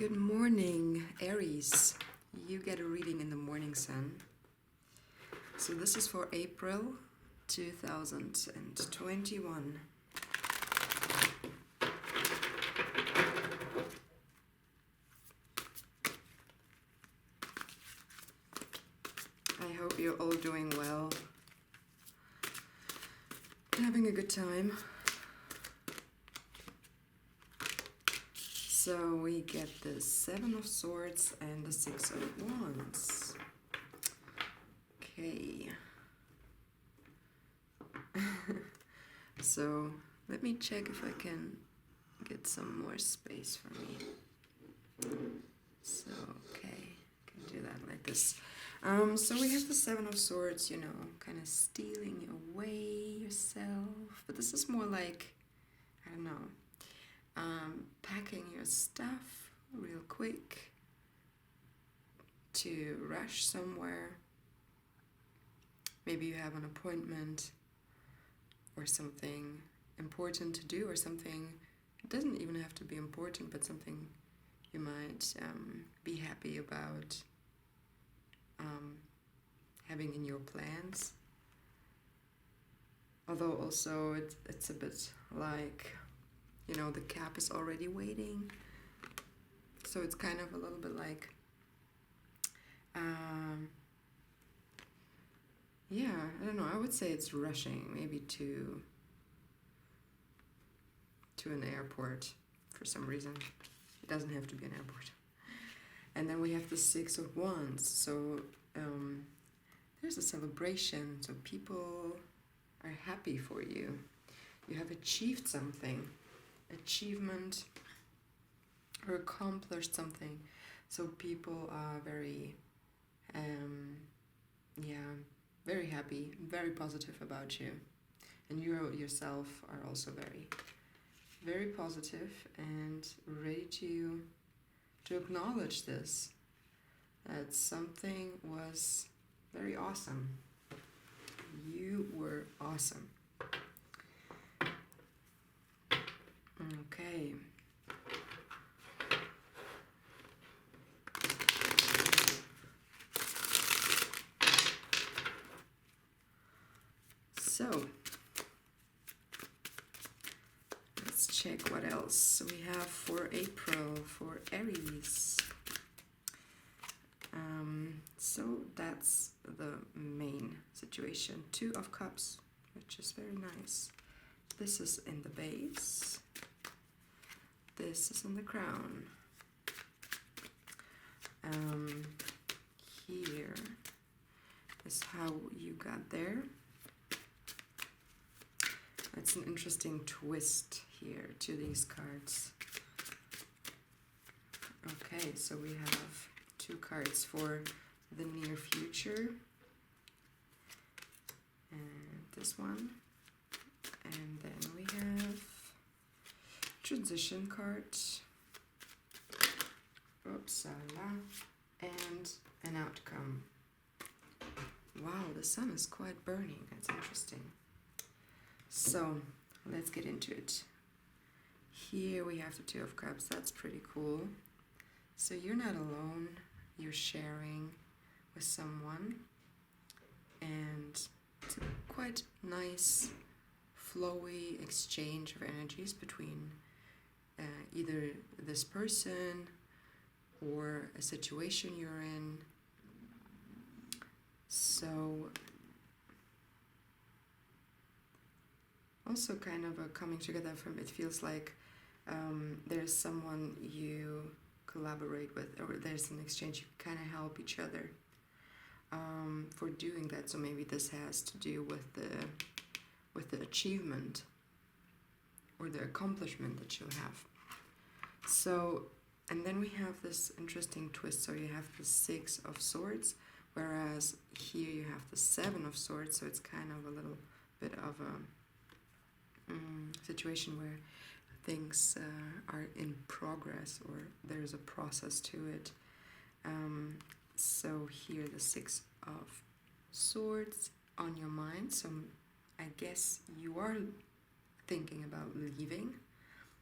Good morning, Aries. You get a reading in the morning sun. So this is for April 2021. I hope you're all doing well, having a good time. So we get the Seven of Swords and the Six of Wands. Okay. So let me check if I can get some more space for me. So, okay, I can do that like this. So we have the Seven of Swords, you know, kind of stealing away yourself. But this is more like, I don't know, packing your stuff real quick to rush somewhere. Maybe you have an appointment or something important to do, or something, it doesn't even have to be important, but something you might be happy about having in your plans. Although also it's a bit like, you know, the cap is already waiting, so it's kind of a little bit like, yeah, I don't know, I would say it's rushing, maybe to an airport for some reason. It doesn't have to be an airport. And then we have the Six of Wands, so there's a celebration, so people are happy for you. You have achieved something. Achievement or accomplished something, so people are very very happy, very positive about you, and you yourself are also very positive and ready to acknowledge this, that something was very awesome. You were awesome. Okay. So, let's check what else we have for April, for Aries. So that's the main situation. Two of Cups, which is very nice. This is in the base. This is in the crown. Here is how you got there. It's an interesting twist here to these cards. Okay, so we have two cards for the near future. And this one. And then we have transition card, upsala, and an outcome. Wow, the sun is quite burning. That's interesting. So let's get into it. Here we have the Two of Cups. That's pretty cool. So you're not alone. You're sharing with someone, and it's a quite nice flowy exchange of energies between either this person or a situation you're in. So also kind of a coming together from, it feels like there's someone you collaborate with, or there's an exchange, you kind of help each other for doing that. So maybe this has to do with the achievement or the accomplishment that you have. So, and then we have this interesting twist. So you have the Six of Swords, whereas here you have the Seven of Swords. So it's kind of a little bit of a situation where things are in progress, or there's a process to it. So here the Six of Swords on your mind. So I guess you are thinking about leaving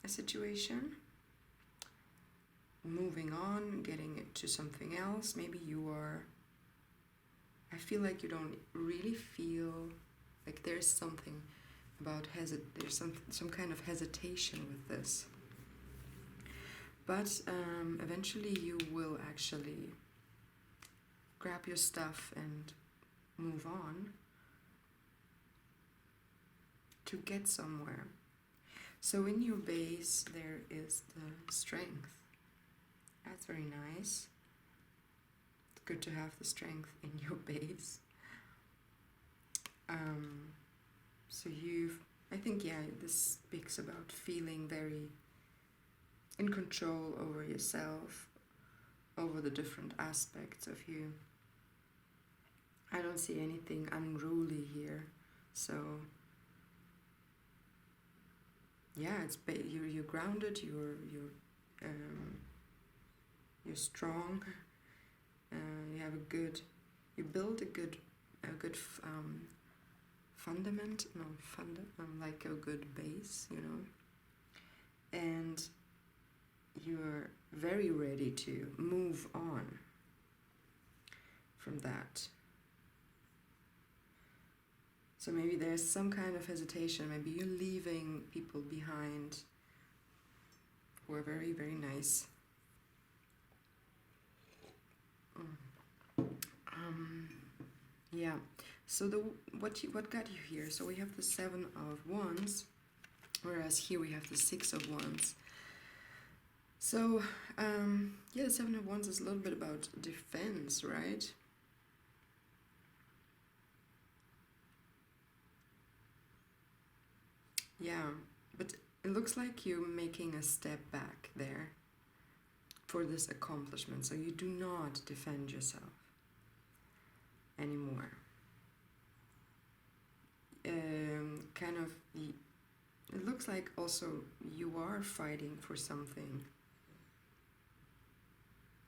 a situation. moving on, getting it to something else. Maybe you are, I feel like you don't really feel like there's something about there's some kind of hesitation with this. But eventually you will actually grab your stuff and move on to get somewhere. So in your base there is the strength. That's very nice. It's good to have the strength in your base. So I think, yeah, this speaks about feeling very in control over yourself, over the different aspects of you. I don't see anything unruly here, so yeah, you're grounded, you're strong, you build a good fundament, like a good base, you know, and you're very ready to move on from that. So maybe there's some kind of hesitation, maybe you're leaving people behind who are very, very nice. Yeah, so what got you here? So we have the 7 of Wands, whereas here we have the 6 of Wands. So, yeah, the 7 of Wands is a little bit about defense, right? Yeah, but it looks like you're making a step back there for this accomplishment. So you do not defend yourself anymore. It looks like also you are fighting for something.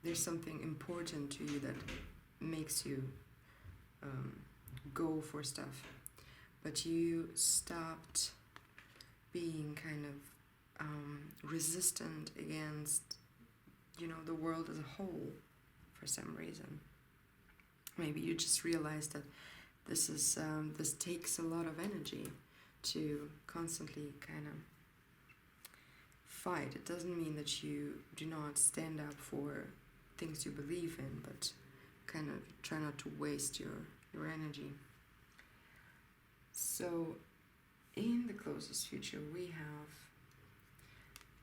There's something important to you that makes you go for stuff, but you stopped being kind of resistant against, you know, the world as a whole for some reason. Maybe you just realized that this takes a lot of energy to constantly kind of fight. It doesn't mean that you do not stand up for things you believe in, but kind of try not to waste your energy. So in the closest future we have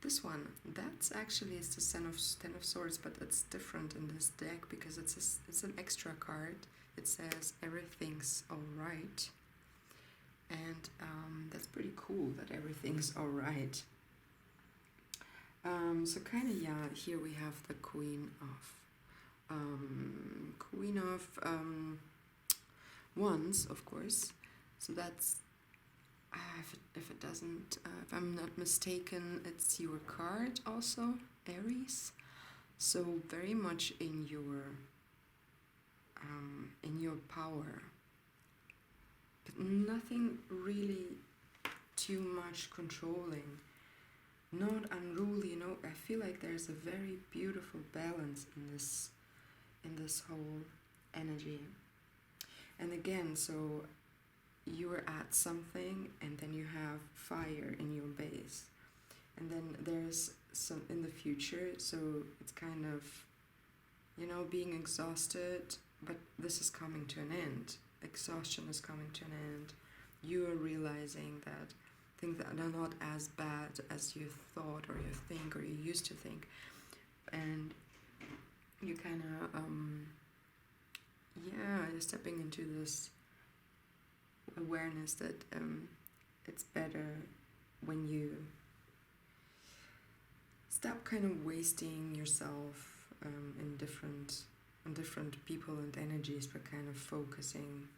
this one. That's actually is the Ten of Swords, but it's different in this deck because it's an extra card. It says everything's alright, and that's pretty cool that everything's alright. So kind of, yeah, here we have the Queen of Wands, of course. So that's if it doesn't, if I'm not mistaken, it's your card also, Aries. So very much in your power, but nothing really too much controlling, not unruly. You know, I feel like there's a very beautiful balance in this whole energy. And again, so you're at something, and then you have fire in your base, and then there's some in the future, so it's kind of, you know, being exhausted, but this is coming to an end. Exhaustion is coming to an end. You are realizing that things that are not as bad as you thought or you think or you used to think, and you kind of you're stepping into this awareness that it's better when you stop kind of wasting yourself in different people and energies, but kind of focusing,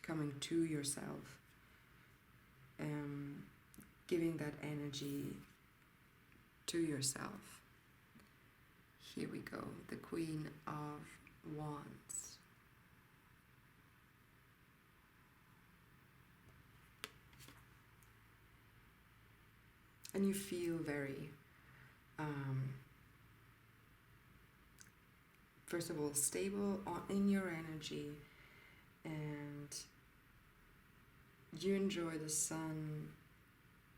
coming to yourself, giving that energy to yourself. Here we go, the Queen of Wands. And you feel very first of all, stable in your energy, and you enjoy the sun,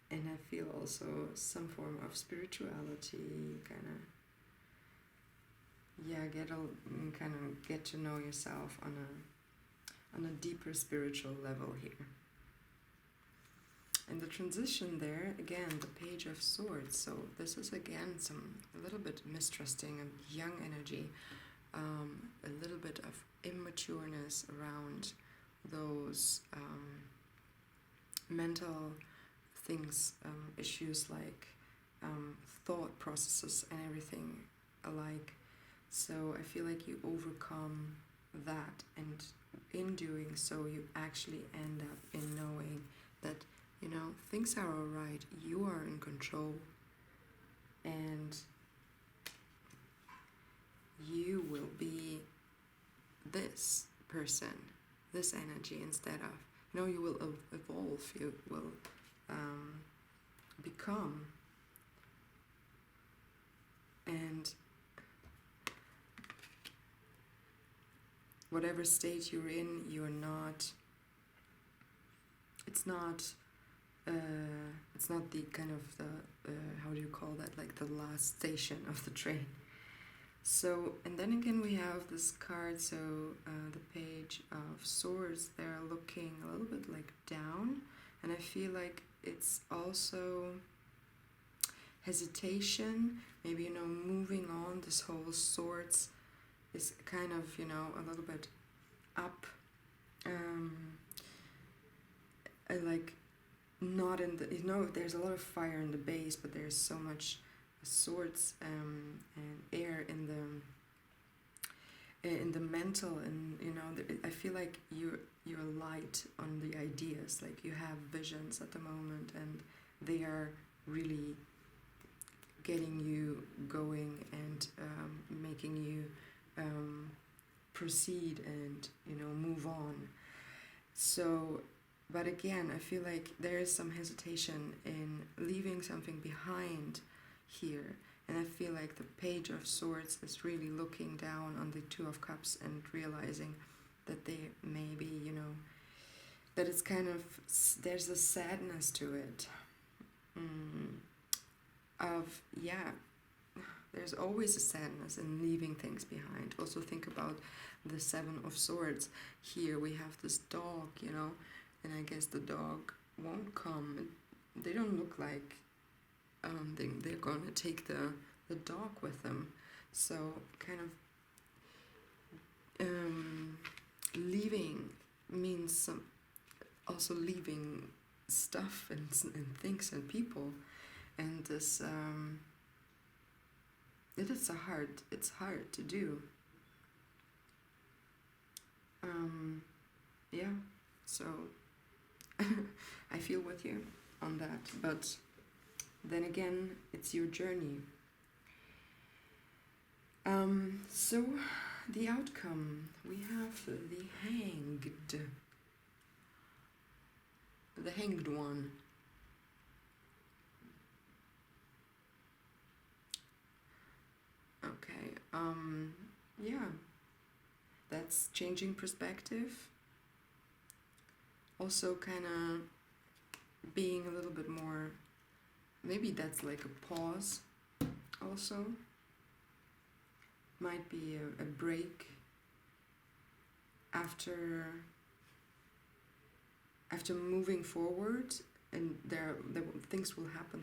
and I feel also some form of spirituality, kind of, yeah, kind of get to know yourself on a deeper spiritual level here. And the transition there, again, the Page of Swords. So this is again a little bit mistrusting and young energy, a little bit of immatureness around those mental things, issues like thought processes and everything alike. So I feel like you overcome that, and in doing so you actually end up in knowing that, you know, things are alright, you are in control, and you will be this person, this energy, instead of, you know, you will evolve, you will become, and whatever state you're in, you're not, it's not the kind of the, how do you call that, like the last station of the train. So, and then again we have this card, so the Page of Swords, they're looking a little bit like down, and I feel like it's also hesitation, maybe, you know, moving on. This whole swords is kind of, you know, a little bit up, like not in the, you know, there's a lot of fire in the base, but there's so much swords and air in the mental, and, you know, I feel like you're light on the ideas, like you have visions at the moment, and they are really getting you going and making you proceed and, you know, move on. So, but again, I feel like there is some hesitation in leaving something behind here, and I feel like the Page of Swords is really looking down on the Two of Cups and realizing that they may be, you know, that it's kind of, there's a sadness to it, of, yeah, there's always a sadness in leaving things behind. Also think about the Seven of Swords. Here we have this dog, you know, and I guess the dog won't come. They don't look like they're gonna take the dog with them. So kind of leaving means also leaving stuff and things and people, and this it's hard to do. Yeah, so I feel with you on that, but then again, it's your journey. So the outcome, we have the hanged one. Okay, yeah, that's changing perspective. Also kind of being a little bit more, maybe that's like a pause also. Might be a break after moving forward, and there things will happen.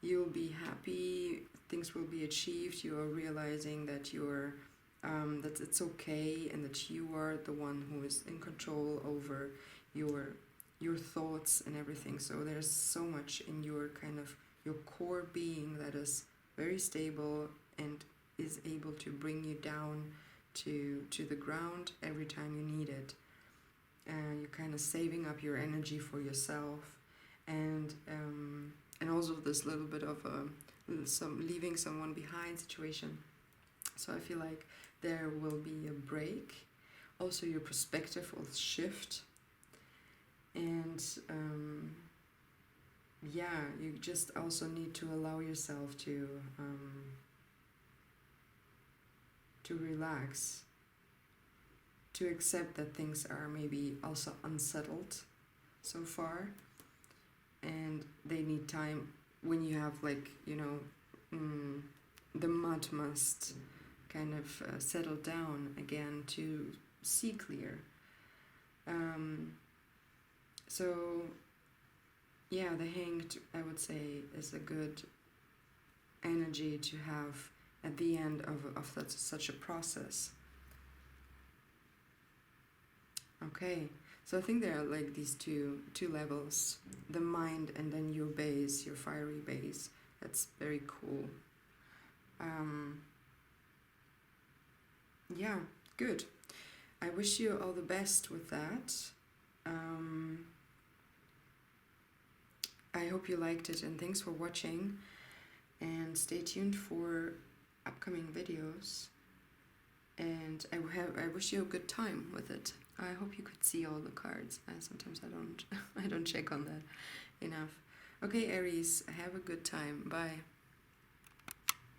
You'll be happy, things will be achieved, you are realizing that you're that it's okay, and that you are the one who is in control over your thoughts and everything. So there's so much in your kind of your core being that is very stable and is able to bring you down to the ground every time you need it. And you're kind of saving up your energy for yourself, and also this little bit of some leaving someone behind situation. So I feel like there will be a break. Also your perspective will shift, and yeah, you just also need to allow yourself to to relax, to accept that things are maybe also unsettled so far, and they need time when you have, like, you know, the mud must kind of settle down again to see clear. So yeah, the Hanged, I would say, is a good energy to have at the end of such a process. Okay, so I think there are like these two levels, the mind and then your base, your fiery base. That's very cool. Yeah, good. I wish you all the best with that. I hope you liked it, and thanks for watching, and stay tuned for upcoming videos, and I wish you a good time with it. I hope you could see all the cards. Sometimes I don't check on that enough. Okay, Aries, have a good time. Bye.